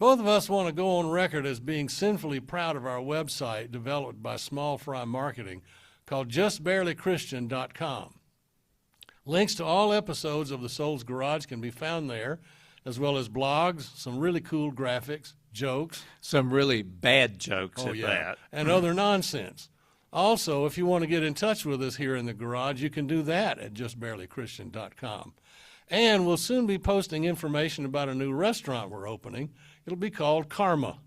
Both of us want to go on record as being sinfully proud of our website developed by Small Fry Marketing called justbarelychristian.com. Links to all episodes of The Soul's Garage can be found there, as well as blogs, some really cool graphics, jokes. Some really bad jokes at that. And other nonsense. Also, if you want to get in touch with us here in the garage, you can do that at justbarelychristian.com. And we'll soon be posting information about a new restaurant we're opening. It'll be called Karma.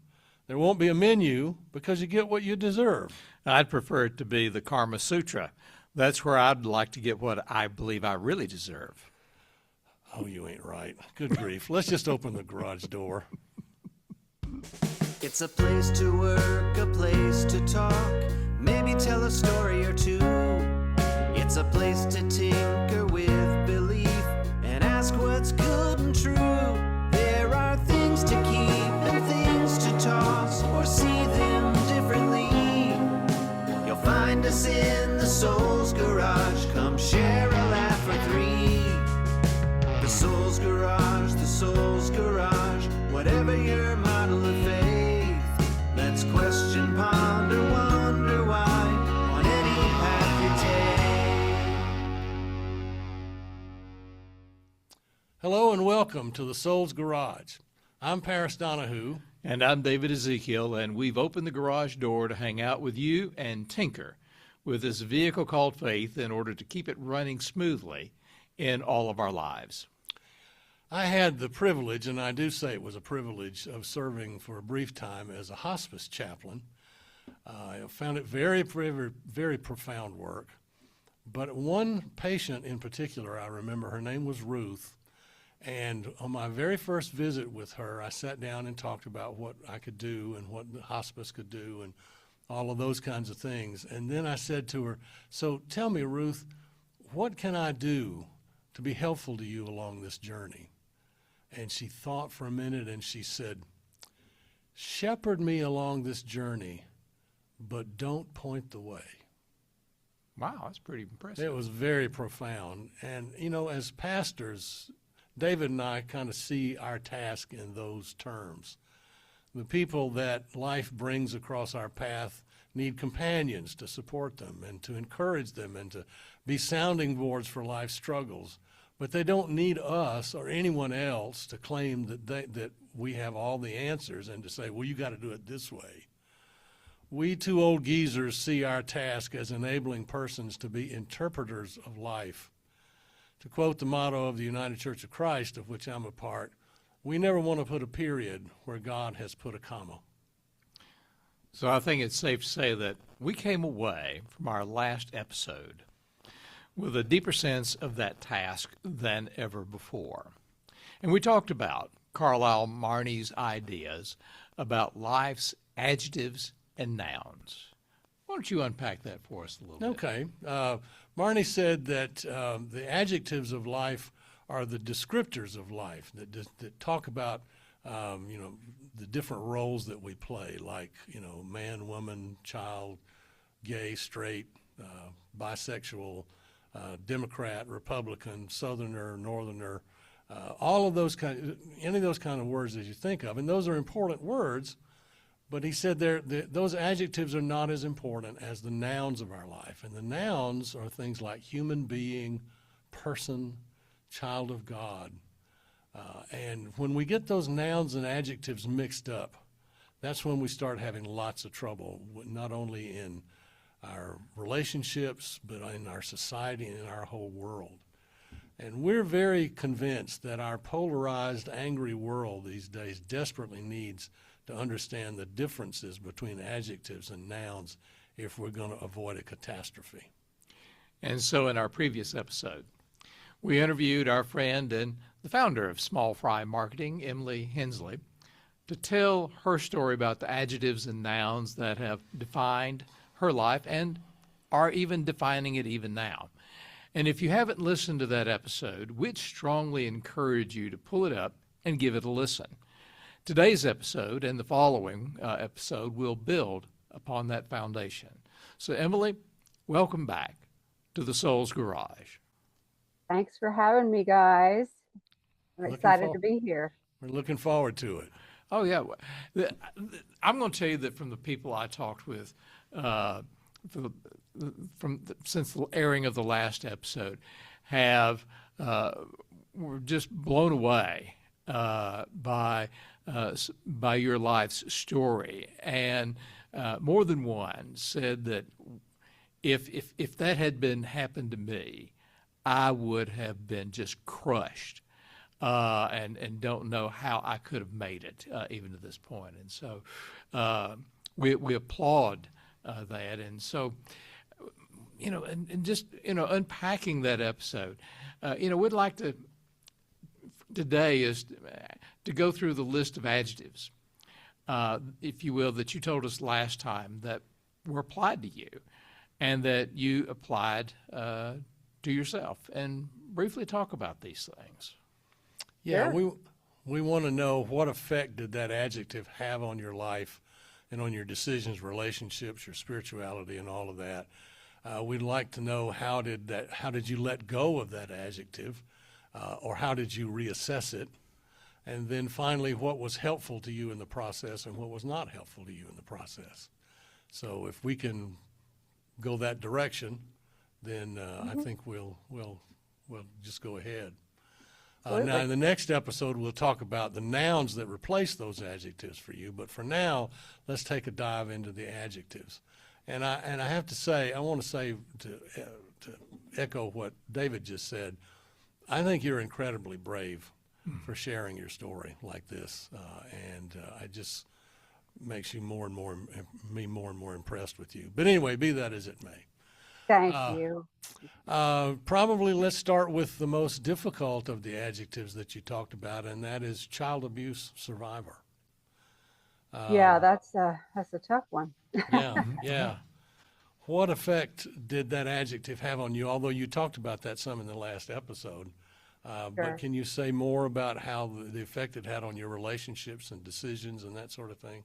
There won't be a menu because you get what you deserve. I'd prefer it to be the Karma Sutra. That's where I'd like to get what I believe I really deserve. Oh, you ain't right. Good grief. Let's just open the garage door. It's a place to work, a place to talk, maybe tell a story or two. It's a place to tinker with belief and ask what's good and true. There are things to keep and things to toss or see them differently. You'll find us in the Soul's Garage. Come share a laugh or three. The Soul's Garage, the Soul's Garage. Whatever your model of faith, let's question, ponder, wonder why on any path you take. Hello and welcome to the Soul's Garage. I'm Paris Donahue. And I'm David Ezekiel, and we've opened the garage door to hang out with you and tinker with this vehicle called faith in order to keep it running smoothly in all of our lives. I had the privilege, and I do say it was a privilege, of serving for a brief time as a hospice chaplain. I found it very, very, very profound work. But one patient in particular, I remember, her name was Ruth. And on my very first visit with her, I sat down and talked about what I could do and what the hospice could do and all of those kinds of things. And then I said to her, so tell me, Ruth, what can I do to be helpful to you along this journey? And she thought for a minute and she said, shepherd me along this journey, but don't point the way. Wow, that's pretty impressive. It was very profound. And, you know, as pastors, David and I kind of see our task in those terms. The people that life brings across our path need companions to support them and to encourage them and to be sounding boards for life's struggles. But they don't need us or anyone else to claim that we have all the answers and to say, well, you got to do it this way. We two old geezers see our task as enabling persons to be interpreters of life. To quote the motto of the United Church of Christ, of which I'm a part, we never want to put a period where God has put a comma. So I think it's safe to say that we came away from our last episode with a deeper sense of that task than ever before. And we talked about Carlisle Marnie's ideas about life's adjectives and nouns. Why don't you unpack that for us a little bit? Okay. Marnie said that the adjectives of life are the descriptors of life that talk about, the different roles that we play, like, man, woman, child, gay, straight, bisexual, Democrat, Republican, Southerner, Northerner, all of those any of those kind of words that you think of. And those are important words, but he said those adjectives are not as important as the nouns of our life. And the nouns are things like human being, person, child of God. And when we get those nouns and adjectives mixed up, that's when we start having lots of trouble, not only in our relationships, but in our society and in our whole world. And we're very convinced that our polarized, angry world these days desperately needs to understand the differences between adjectives and nouns if we're going to avoid a catastrophe. And so in our previous episode, we interviewed our friend and the founder of Small Fry Marketing, Emily Hensley, to tell her story about the adjectives and nouns that have defined her life and are even defining it even now. And if you haven't listened to that episode, we'd strongly encourage you to pull it up and give it a listen. Today's episode and the following episode will build upon that foundation. So, Emily, welcome back to the Soul's Garage. Thanks for having me, guys. I'm Looking excited for- to be here. We're looking forward to it. Oh yeah, I'm going to tell you that from the people I talked with, since the airing of the last episode, have were just blown away by your life's story, and more than one said that if that had been happened to me, I would have been just crushed. And don't know how I could have made it even to this point. And so we applaud that. And so, and just, unpacking that episode, we'd like to today is to go through the list of adjectives, if you will, that you told us last time that were applied to you and that you applied to yourself, and briefly talk about these things. Yeah, Sure. we want to know, what effect did that adjective have on your life and on your decisions, relationships, your spirituality, and all of that. We'd like to know, how did you let go of that adjective, or how did you reassess it? And then finally, what was helpful to you in the process and what was not helpful to you in the process. So if we can go that direction, then I think we'll just go ahead. Now, in the next episode, we'll talk about the nouns that replace those adjectives for you. But for now, let's take a dive into the adjectives. And I have to say, I want to say, to echo what David just said, I think you're incredibly brave for sharing your story like this, and it just makes you more and more impressed with you. But anyway, be that as it may. Thank you. Probably let's start with the most difficult of the adjectives that you talked about, and that is child abuse survivor. Yeah, that's a tough one. Yeah. What effect did that adjective have on you? Although you talked about that some in the last episode, Sure. but can you say more about how the effect it had on your relationships and decisions and that sort of thing?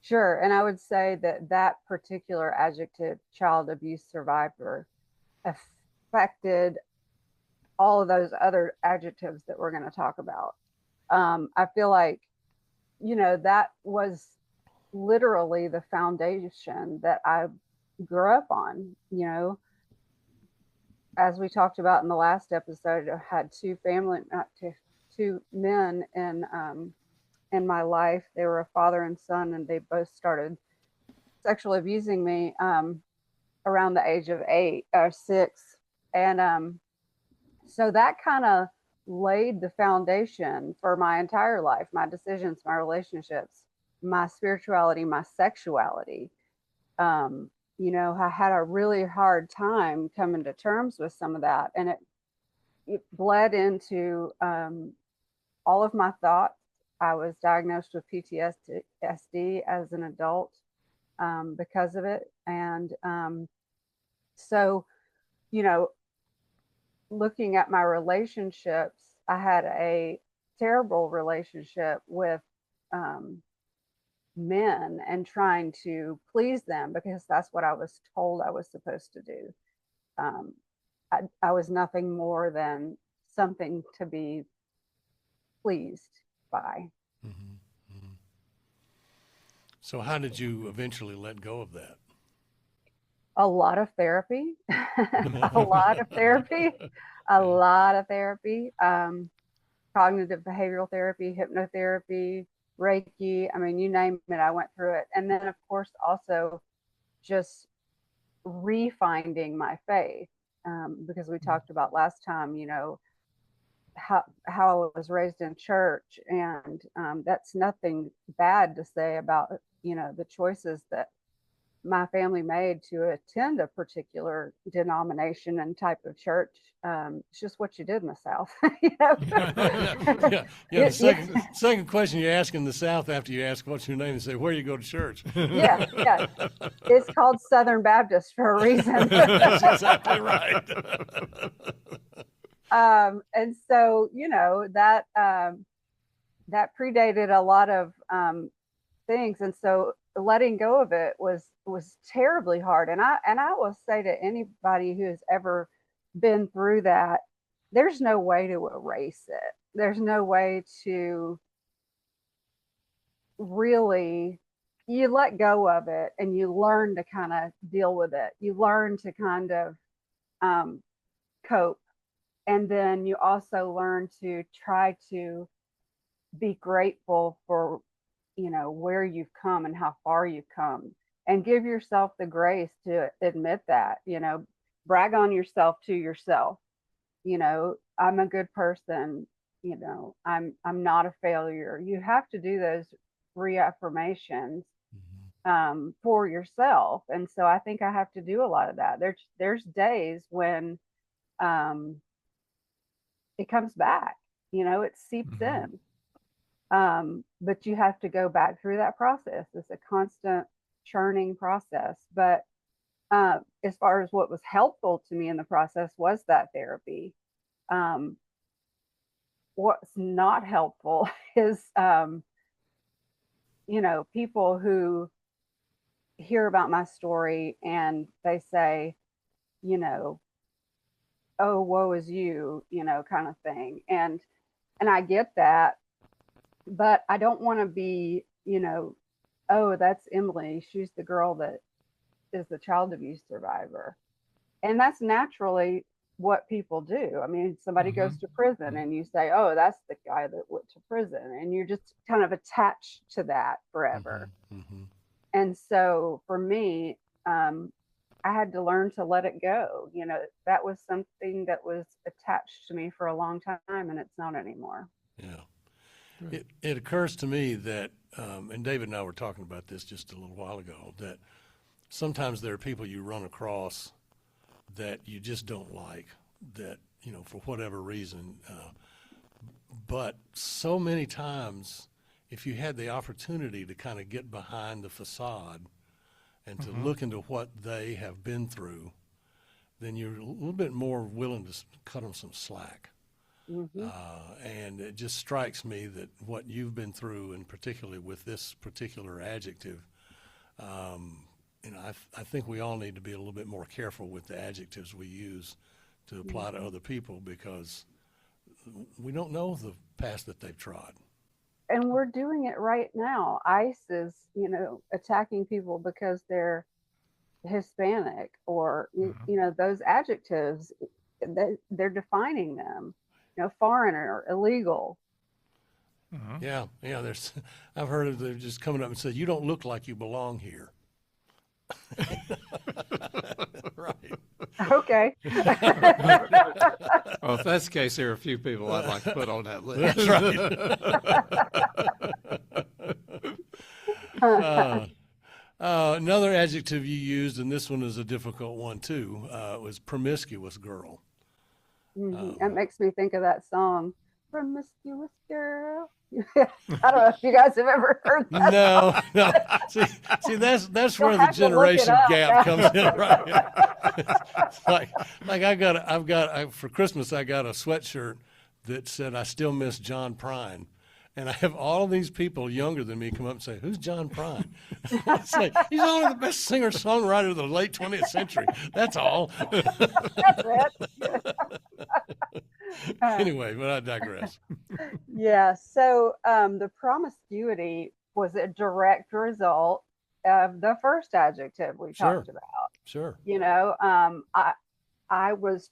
Sure. And I would say that particular adjective, child abuse survivor, affected all of those other adjectives that we're going to talk about. I feel like, that was literally the foundation that I grew up on. As we talked about in the last episode, I had two men in my life. They were a father and son, and they both started sexually abusing me around the age of 8 or 6. And so that kind of laid the foundation for my entire life, my decisions, my relationships, my spirituality, my sexuality. I had a really hard time coming to terms with some of that, and it bled into all of my thoughts. I was diagnosed with PTSD as an adult because of it. And so, looking at my relationships, I had a terrible relationship with men and trying to please them because that's what I was told I was supposed to do. I was nothing more than something to be pleased by. Mm-hmm. Mm-hmm. So how did you eventually let go of that? A lot of therapy, a lot of therapy, cognitive behavioral therapy, hypnotherapy, Reiki. I mean, you name it, I went through it. And then, of course, also just refinding my faith, because we talked about last time, how I was raised in church, and that's nothing bad to say about the choices that my family made to attend a particular denomination and type of church. It's just what you did in the South. Yeah. The second question you ask in the South after you ask what's your name and say where you go to church. Yeah. It's called Southern Baptist for a reason. That's exactly right. And so, that predated a lot of things. And so letting go of it was terribly hard. And I will say to anybody who has ever been through that, there's no way to erase it. There's no way to really, you let go of it and you learn to kind of deal with it. You learn to kind of cope. And then you also learn to try to be grateful for, where you've come and how far you've come, and give yourself the grace to admit that, brag on yourself to yourself. I'm a good person. I'm not a failure. You have to do those reaffirmations for yourself. And so I think I have to do a lot of that. There's days when it comes back, it seeps in. But you have to go back through that process. It's a constant churning process. But as far as what was helpful to me in the process was that therapy. What's not helpful is, people who hear about my story and they say, oh, woe is you, kind of thing. And I get that, but I don't want to be, oh, that's Emily. She's the girl that is the child abuse survivor. And that's naturally what people do. I mean, somebody goes to prison and you say, oh, that's the guy that went to prison. And you're just kind of attached to that forever. And so for me, I had to learn to let it go. That was something that was attached to me for a long time, and it's not anymore. Yeah. It occurs to me that, and David and I were talking about this just a little while ago, that sometimes there are people you run across that you just don't like, that, for whatever reason. But so many times, if you had the opportunity to kind of get behind the facade and to look into what they have been through, then you're a little bit more willing to cut them some slack. And it just strikes me that what you've been through, and particularly with this particular adjective, I think we all need to be a little bit more careful with the adjectives we use to apply to other people, because we don't know the path that they've trod. And we're doing it right now. ICE is, attacking people because they're Hispanic, or, those adjectives, they're defining them, foreigner, illegal. Yeah. I've heard of them just coming up and said, you don't look like you belong here. Right. Okay. Well, if that's the case, there are a few people I'd like to put on that list. That's right. Another adjective you used, and this one is a difficult one too, was promiscuous girl. That makes me think of that song, Promiscuous Girl. I don't know if you guys have ever heard that. No. See, that's where the generation gap comes in, right? like I've got for Christmas I got a sweatshirt that said I still miss John Prine. And I have all of these people younger than me come up and say, who's John Prine? I say, he's only the best singer-songwriter of the late 20th century. That's all. That's it. Anyway, but I digress. Yeah, so the promiscuity was a direct result of the first adjective we talked about. Sure. I was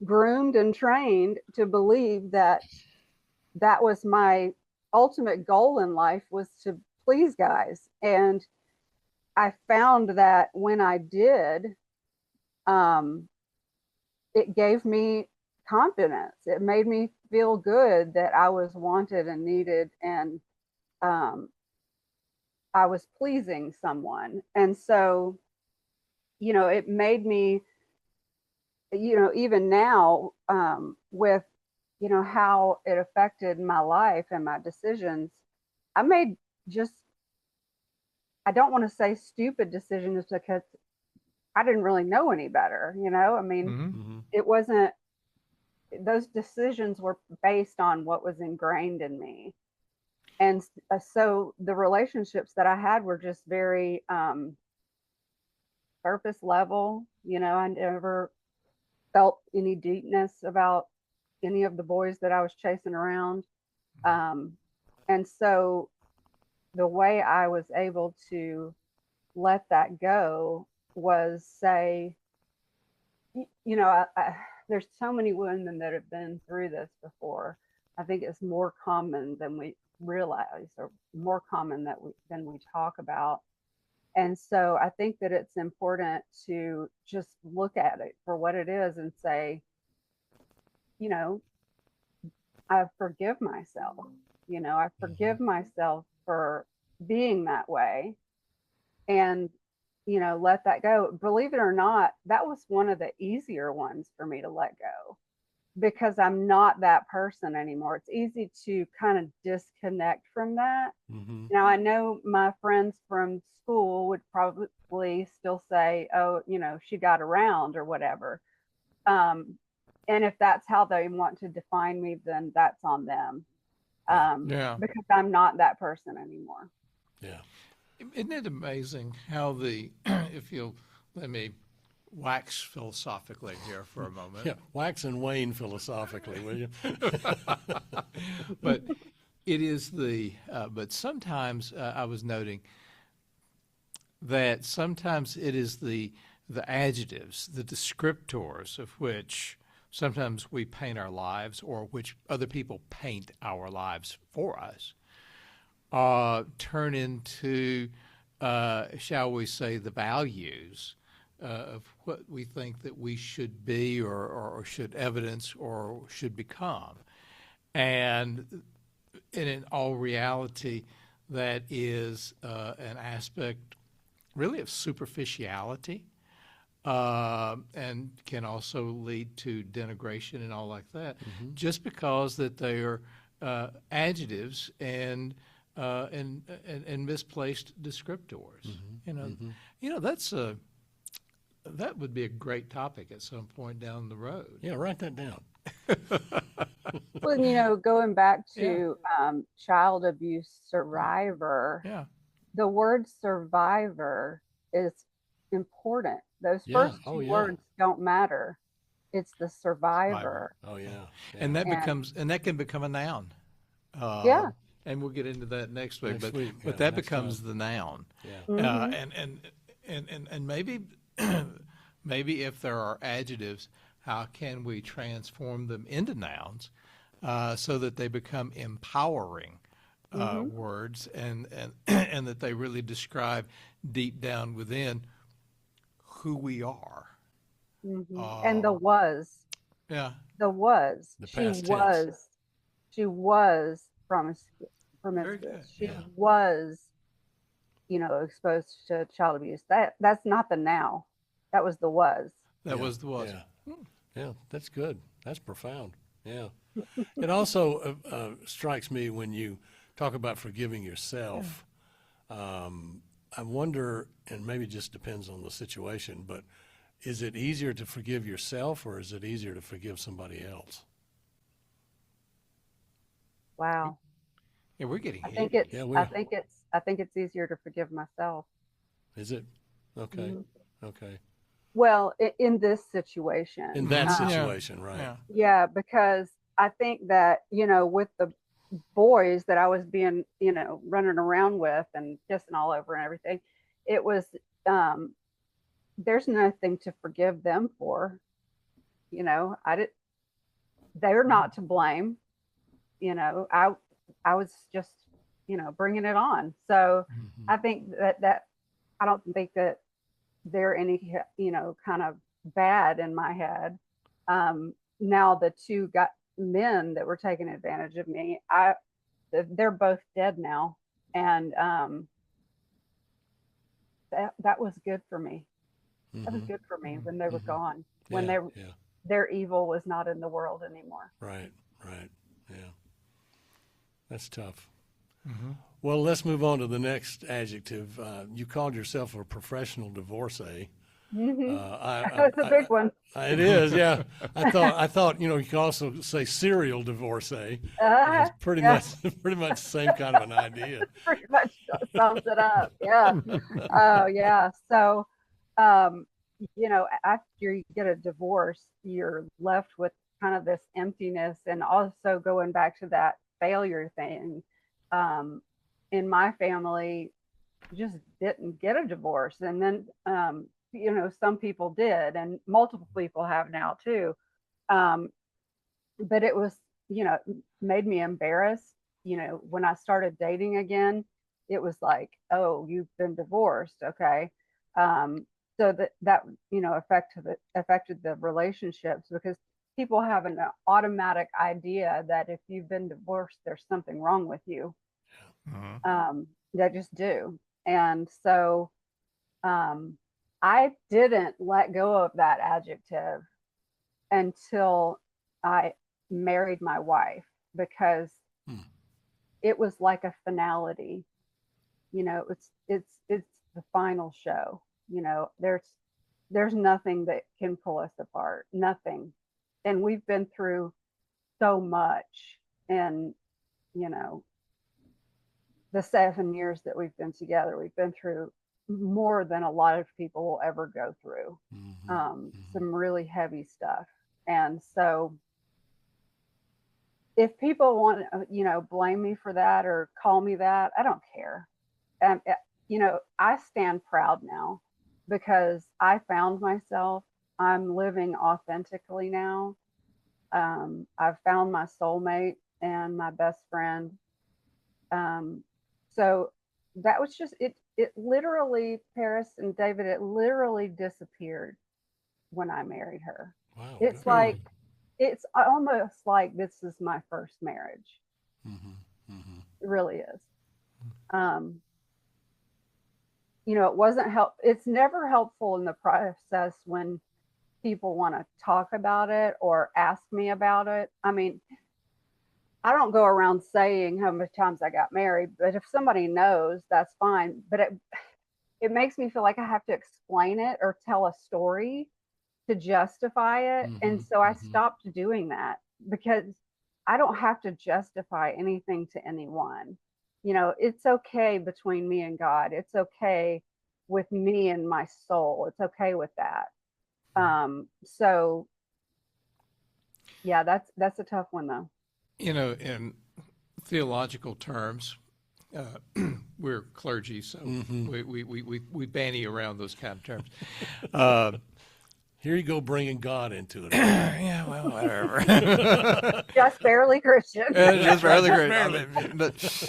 groomed and trained to believe that was my ultimate goal in life, was to please guys. And I found that when I did, it gave me confidence. It made me feel good that I was wanted and needed, and I was pleasing someone. And so, it made me, even now, with how it affected my life and my decisions, I made I don't want to say stupid decisions, because I didn't really know any better. It wasn't, those decisions were based on what was ingrained in me. And so the relationships that I had were just very surface level. I never felt any deepness about any of the boys that I was chasing around. And so the way I was able to let that go was say, there's so many women that have been through this before. I think it's more common than we realize, or more common than we talk about. And so I think that it's important to just look at it for what it is and say, you know, I forgive myself. I forgive myself for being that way, and let that go. Believe it or not, that was one of the easier ones for me to let go, because I'm not that person anymore. It's easy to kind of disconnect from that. Mm-hmm. Now, I know my friends from school would probably still say, oh, she got around or whatever. And if that's how they want to define me, then that's on them. Yeah. Because I'm not that person anymore. Yeah. Isn't it amazing how if you'll let me wax philosophically here for a moment. Yeah. Wax and wane philosophically, will you? But it is but sometimes I was noting that sometimes it is the adjectives, the descriptors of which sometimes we paint our lives, or which other people paint our lives for us, turn into, shall we say, the values of what we think that we should be, or should evidence, or should become. And in all reality, that is an aspect really of superficiality, and can also lead to denigration and all like that, just because that they are adjectives and misplaced descriptors. That would be a great topic at some point down the road. Yeah, write that down. Well, going back to child abuse survivor, Yeah. the word survivor is important. Those first two words don't matter. It's the survivor. Oh, yeah. And that can become a noun. Yeah. And we'll get into that next week. Next But that becomes the noun. Yeah. And maybe maybe if there are adjectives, how can we transform them into nouns so that they become empowering words, and that they really describe deep down within who we are. And the was. Yeah. The was. The She past was. tense. She was promiscuous. She was, exposed to child abuse. That's not the now. That was the was. That was the was. Yeah, that's good. That's profound. Yeah. It also strikes me when you talk about forgiving yourself. I wonder, and maybe it just depends on the situation, but is it easier to forgive yourself, or is it easier to forgive somebody else? Wow. Yeah, we're getting I heated. think it's Yeah, we I are. think it's easier to forgive myself. Is it? Okay. Okay. Well, in this situation. In that situation, right. Yeah. Yeah, because I think that, with the boys that I was being, running around with and kissing all over and everything, it was, there's nothing to forgive them for. They're not to blame. I was just, bringing it on. So I think that I don't think that they're any, kind of bad in my head. Now the two men that were taking advantage of me, they're both dead now. And that was good for me. That was good for me when they were gone, when their evil was not in the world anymore. Right. Yeah. That's tough. Well, let's move on to the next adjective. You called yourself a professional divorcee. That's a big one. It is, yeah. I thought, you could also say serial divorcee. It's pretty much the same kind of an idea. Pretty much sums it up. Yeah. Oh, yeah. So, after you get a divorce, you're left with kind of this emptiness, and also going back to that failure thing. in my family just didn't get a divorce. And then, some people did, and multiple people have now too. Um, but it was, made me embarrassed. When I started dating again, it was like, oh, you've been divorced. Okay. So that affected the relationships, because people have an automatic idea that if you've been divorced, there's something wrong with you. They just do. And so I didn't let go of that adjective until I married my wife, because it was like a finality. It's the final show. There's nothing that can pull us apart. Nothing. And we've been through so much in, the 7 years that we've been together. We've been through more than a lot of people will ever go through. Some really heavy stuff. And so if people want to, blame me for that or call me that, I don't care. I stand proud now, because I found myself. I'm living authentically now. I've found my soulmate and my best friend. So that was just it. It literally, Paris and David, it literally disappeared when I married her. Wow. It's like, it's almost like this is my first marriage. It really is. It wasn't it's never helpful in the process when people want to talk about it or ask me about it. I mean, I don't go around saying how many times I got married, but if somebody knows, that's fine. But it makes me feel like I have to explain it or tell a story to justify it. And so I stopped doing that, because I don't have to justify anything to anyone. It's okay between me and God. It's okay with me and my soul. It's okay with that. So yeah, that's a tough one though. In theological terms, we're clergy, so we bandy around those kind of terms. Here you go, bringing God into it. Yeah, well, whatever. Just barely Christian. Just barely Christian.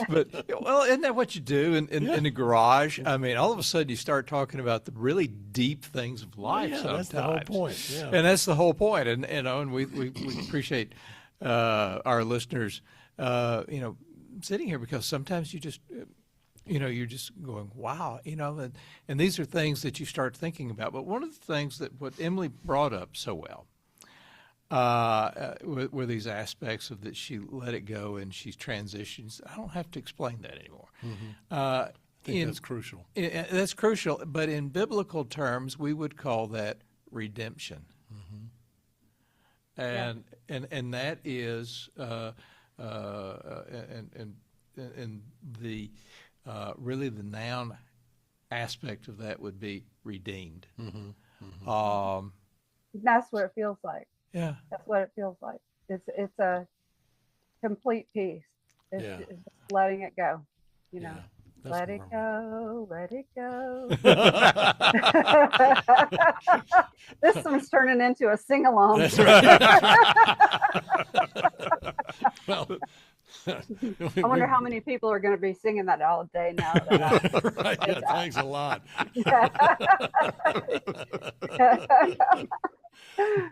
But well, isn't that what you do in the garage? I mean, all of a sudden you start talking about the really deep things of life. Sometimes. That's the whole point. Yeah. And that's the whole point. And we appreciate our listeners, sitting here, because sometimes you just. You're just going, wow, and these are things that you start thinking about. But one of the things that what Emily brought up so well were these aspects of that she let it go and she transitions. I don't have to explain that anymore. I think that's crucial. That's crucial. But in biblical terms, we would call that redemption. And that is and the really the noun aspect of that would be redeemed. That's what it feels like. Yeah, that's what it feels like. It's a complete peace. It's just letting it go. Let it go, let it go. This one's turning into a sing-along. That's right. Well, I wonder how many people are going to be singing that all day now. Right, yeah, thanks a lot.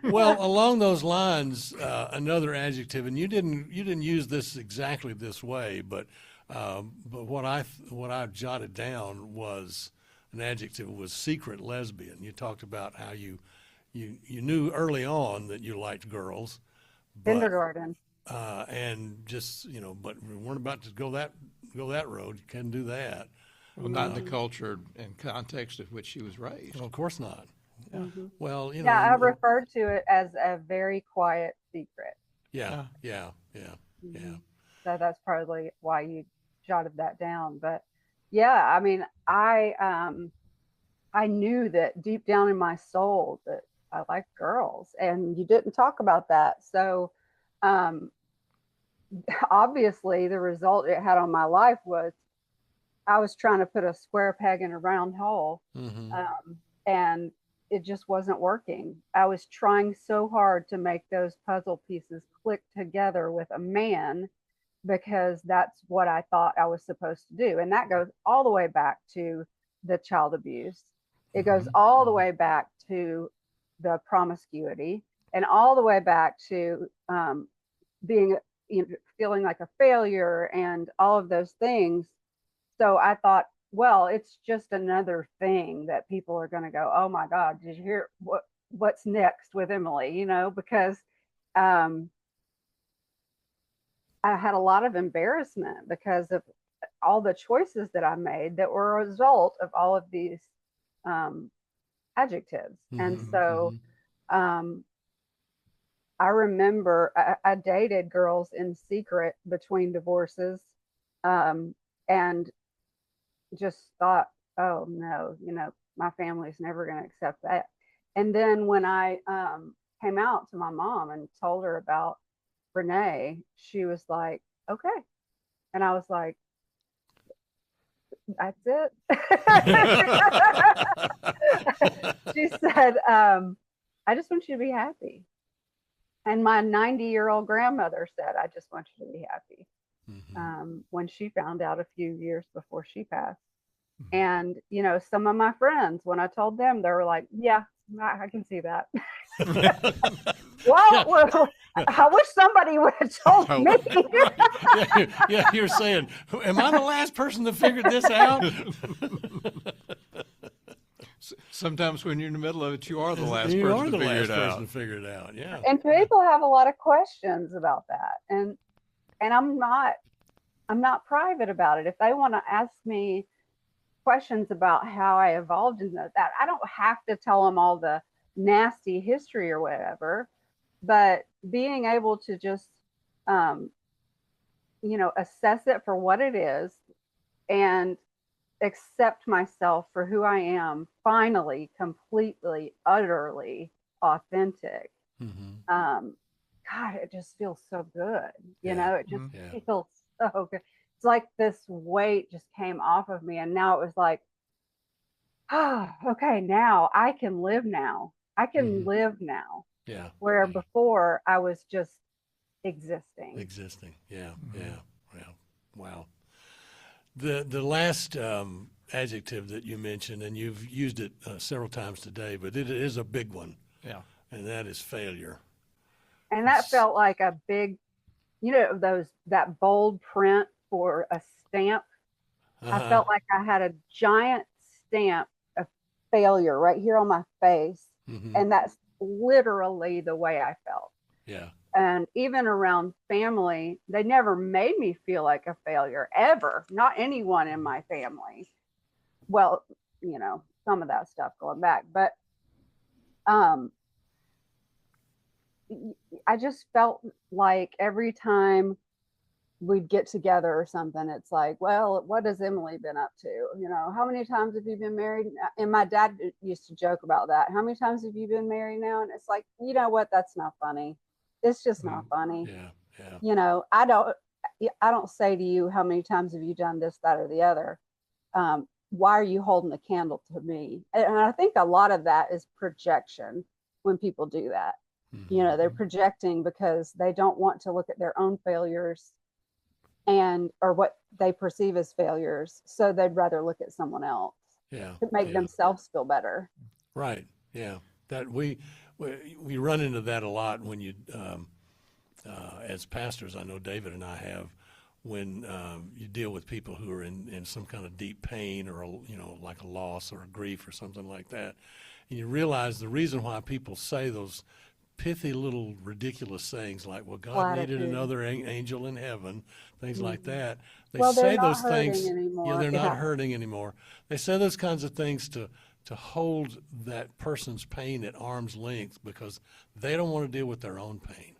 Well, along those lines, another adjective, and you didn't use this exactly this way, but what I jotted down was an adjective was secret lesbian. You talked about how you knew early on that you liked girls, kindergarten, and just but we weren't about to go that road. You couldn't do that. Well, not in the culture and context of which she was raised. Well, of course not. Yeah. Well, I referred to it as a very quiet secret. Yeah. So that's probably why you jotted that down. But yeah, I mean, I knew that deep down in my soul that I liked girls, and you didn't talk about that. So obviously the result it had on my life was I was trying to put a square peg in a round hole, Mm-hmm. and it just wasn't working. I was trying so hard to make those puzzle pieces click together with a man because that's what I thought I was supposed to do. And that goes all the way back to the child abuse. It goes all the way back to the promiscuity, and all the way back to being, feeling like a failure and all of those things. So I thought, well, it's just another thing that people are going to go, oh my God, did you hear what's next with Emily? Because um, I had a lot of embarrassment because of all the choices that I made that were a result of all of these adjectives. And so I remember I dated girls in secret between divorces, and just thought, oh no, my family's never going to accept that. And then when I came out to my mom and told her about Renee, she was like, okay. And I was like, that's it. She said, I just want you to be happy. And my 90-year-old grandmother said, I just want you to be happy. When she found out a few years before she passed. And, some of my friends, when I told them, they were like, yeah, I can see that. Well, I wish somebody would have told me. Yeah, you're saying, am I the last person that figured this out? Sometimes when you're in the middle of it, you are the last You person are to the figure last it person out. to figure it out. Yeah. And people have a lot of questions about that. And I'm not private about it. If they want to ask me questions about how I evolved into that, I don't have to tell them all the nasty history or whatever, but being able to just assess it for what it is and accept myself for who I am, finally, completely, utterly authentic. God, it just feels so good. It just feels so good. It's like this weight just came off of me, and now it was like, okay, now I can live now. I can live now. Yeah. Where before I was just existing. Yeah. Wow. The last adjective that you mentioned, and you've used it several times today, but it is a big one. Yeah. And that is failure. And that felt like a big, that bold print for a stamp. I felt like I had a giant stamp of failure right here on my face. And that's literally the way I felt. Yeah. And even around family, they never made me feel like a failure, ever. Not anyone in my family. Well, some of that stuff going back. But I just felt like every time we'd get together or something, it's like, well, what has Emily been up to? How many times have you been married? And my dad used to joke about that. How many times have you been married now? And it's like, you know what? That's not funny. It's just not funny. Yeah. I don't say to you, how many times have you done this, that, or the other? Why are you holding the candle to me? And I think a lot of that is projection when people do that. They're projecting because they don't want to look at their own failures or what they perceive as failures. So they'd rather look at someone else to make themselves feel better. Right. Yeah. That we run into that a lot when you, as pastors, I know David and I have, when you deal with people who are in some kind of deep pain or, like a loss or a grief or something like that. And you realize the reason why people say those pithy little ridiculous sayings like, well, God needed another angel in heaven, things like that. They say those things. Anymore. Yeah, they're not hurting anymore. They say those kinds of things to hold that person's pain at arm's length because they don't want to deal with their own pain.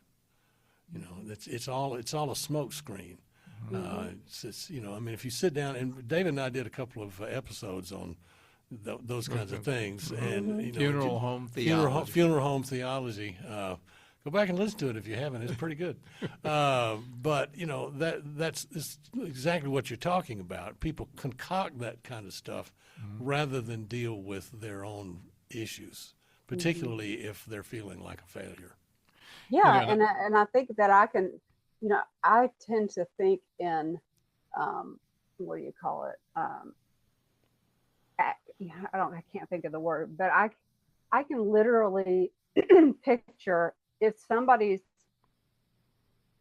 It's all a smoke screen. If you sit down, and David and I did a couple of episodes on those kinds of things, and funeral home theology. Funeral home theology, Go back and listen to it if you haven't. It's pretty good. But that's exactly what you're talking about. People concoct that kind of stuff rather than deal with their own issues, particularly if they're feeling like a failure. Yeah, Yeah. and I think that I can, I tend to think in, what do you call it? I can't think of the word, but I can literally picture if somebody's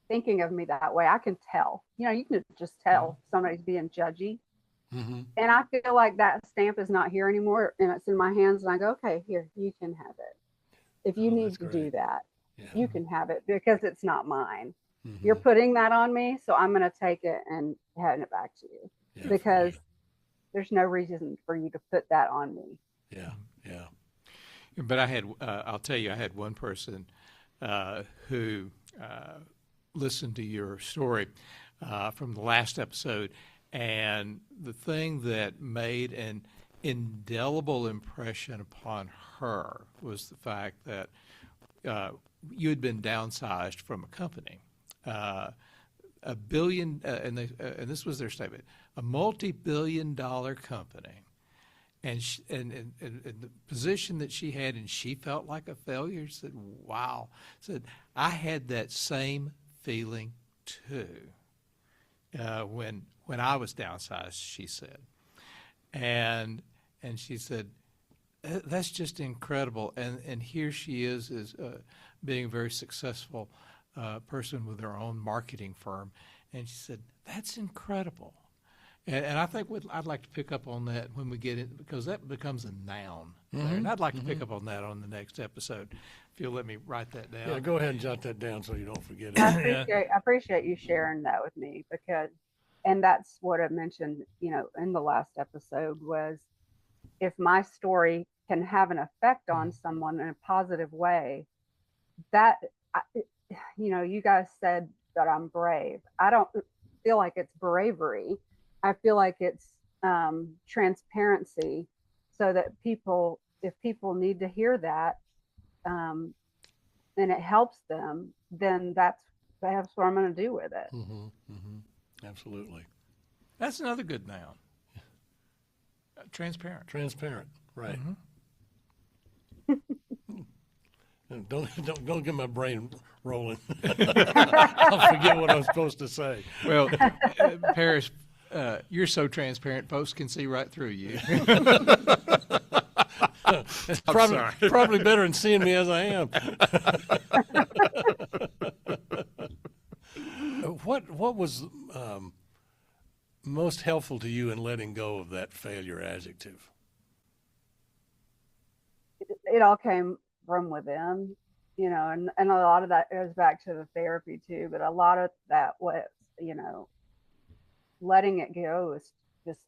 thinking of me that way, I can tell. You can just tell somebody's being judgy. Mm-hmm. And I feel like that stamp is not here anymore and it's in my hands. And I go, okay, here, you can have it. If you need to do that, you can have it because it's not mine. Mm-hmm. You're putting that on me. So I'm going to take it and hand it back to you because there's no reason for you to put that on me. Yeah. But I'll tell you, I had one person who listened to your story from the last episode, and the thing that made an indelible impression upon her was the fact that you had been downsized from a company. A billion, and this was their statement, a multi-billion-dollar company. And the position that she had, and she felt like a failure. Said, "Wow!" Said, "I had that same feeling too when I was downsized." She said, and she said, "That's just incredible." And here she is being a very successful person with her own marketing firm, and she said, "That's incredible." And I think I'd like to pick up on that when we get in, because that becomes a noun there. And I'd like to pick up on that on the next episode, if you'll let me write that down. Yeah, go ahead and jot that down so you don't forget it. I appreciate you sharing that with me and that's what I mentioned, in the last episode was if my story can have an effect on someone in a positive way, that, you guys said that I'm brave. I don't feel like it's bravery. I feel like it's transparency so that if people need to hear that and it helps them, then that's what I'm going to do with it. Mm-hmm, mm-hmm. Absolutely. That's another good noun. Transparent. Transparent, right. Mm-hmm. Don't get my brain rolling. I'll forget what I was supposed to say. Well, Paris, you're so transparent, folks can see right through you. It's probably better than seeing me as I am. What was most helpful to you in letting go of that failure adjective? It all came from within, and a lot of that goes back to the therapy too, but a lot of that was, letting it go is just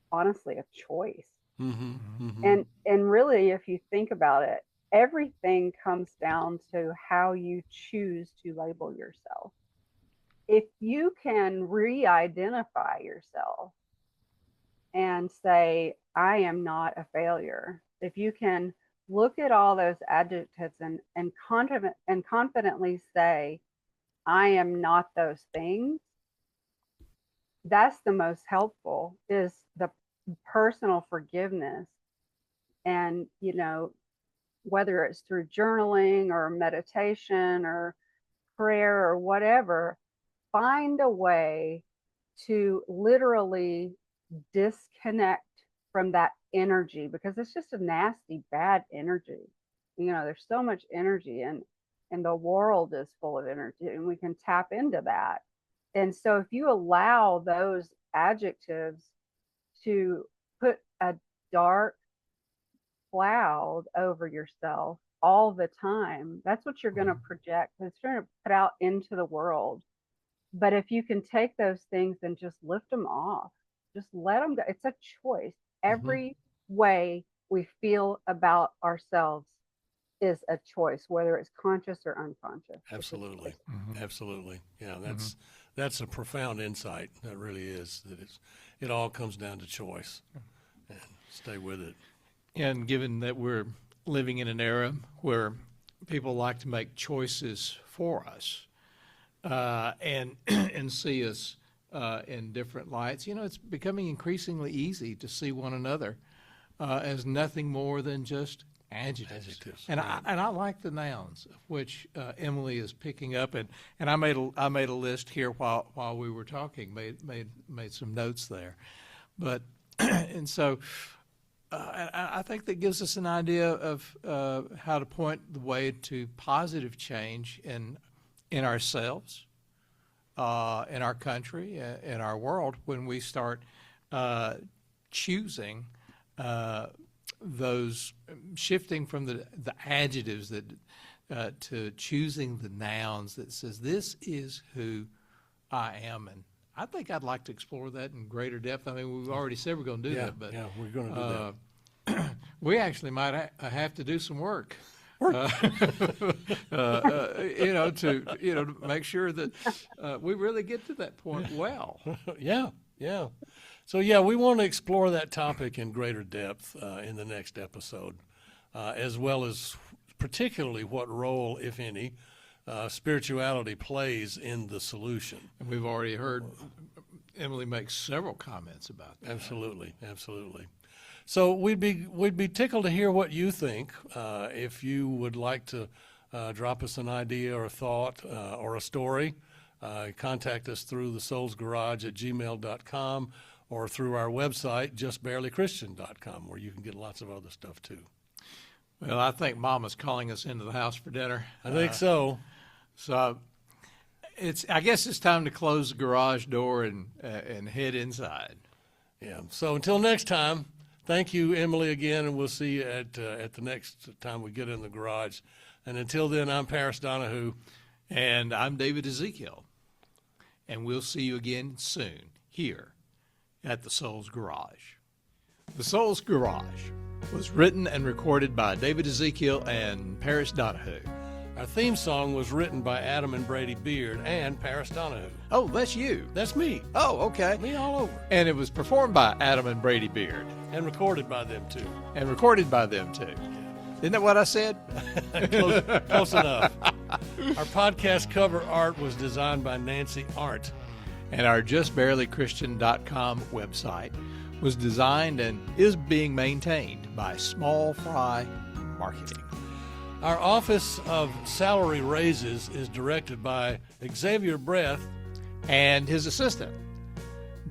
honestly a choice. Mm-hmm, mm-hmm. And really, if you think about it, everything comes down to how you choose to label yourself. If you can re-identify yourself and say, I am not a failure, if you can look at all those adjectives and confidently say, I am not those things, that's the most helpful, is the personal forgiveness. And, whether it's through journaling or meditation or prayer or whatever, find a way to literally disconnect from that energy, because it's just a nasty, bad energy. There's so much energy and the world is full of energy and we can tap into that. And so if you allow those adjectives to put a dark cloud over yourself all the time, that's what you're going to project. It's going to put out into the world. But if you can take those things and just lift them off, just let them go. It's a choice. Every way we feel about ourselves is a choice, whether it's conscious or unconscious. Absolutely. Absolutely. Yeah, that's a profound insight. That really is. That it all comes down to choice. And stay with it. And given that we're living in an era where people like to make choices for us and and see us in different lights. You know, it's becoming increasingly easy to see one another as nothing more than just adjectives. And right. I like the nouns, which Emily is picking up, and I made a list here while we were talking, made some notes there, but and so I think that gives us an idea of how to point the way to positive change in ourselves, in our country, in our world, when we start choosing those, shifting from the adjectives that to choosing the nouns that says this is who I am. And I think I'd like to explore that in greater depth. I mean, we've already said we're going to do that, but yeah, we're going to do that. we actually might have to do some work. To make sure that we really get to that point well. Yeah. So, we want to explore that topic in greater depth in the next episode, as well as particularly what role, if any, spirituality plays in the solution. And we've already heard Emily make several comments about that. Absolutely. So we'd be tickled to hear what you think. If you would like to drop us an idea or a thought or a story, contact us through thesoulsgarage@gmail.com or through our website, justbarelychristian.com, where you can get lots of other stuff too. Well, I think Mama's calling us into the house for dinner. I think so. So I guess it's time to close the garage door and head inside. Yeah. So until next time, thank you, Emily, again, and we'll see you at the next time we get in the garage. And until then, I'm Paris Donahue. And I'm David Ezekiel. And we'll see you again soon here at the Soul's Garage. The Soul's Garage was written and recorded by David Ezekiel and Paris Donahue. Our theme song was written by Adam and Brady Beard and Paris Donahue. Oh, that's you. That's me. Oh, okay. Me all over. And it was performed by Adam and Brady Beard. And recorded by them, too. Isn't that what I said? Close enough. Our podcast cover art was designed by Nancy Arndt. And our justbarelychristian.com website was designed and is being maintained by Small Fry Marketing. Our Office of Salary Raises is directed by Xavier Breath and his assistant,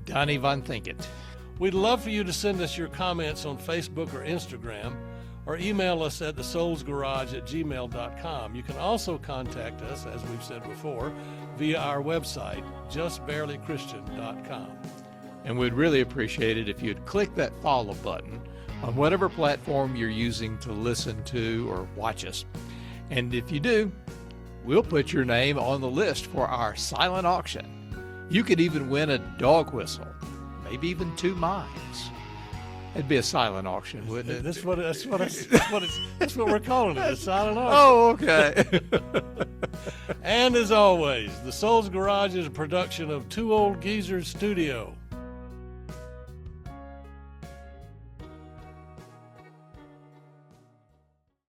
Donnie Von Thinkett. We'd love for you to send us your comments on Facebook or Instagram, or email us at thesoulsgarage@gmail.com. You can also contact us, as we've said before, via our website, justbarelychristian.com. And we'd really appreciate it if you'd click that follow button on whatever platform you're using to listen to or watch us. And if you do, we'll put your name on the list for our silent auction. You could even win a dog whistle, maybe even 2 mimes. It'd be a silent auction, wouldn't it? That's what we're calling it, a silent auction. Oh, okay. And as always, the Soul's Garage is a production of Two Old Geezers Studio.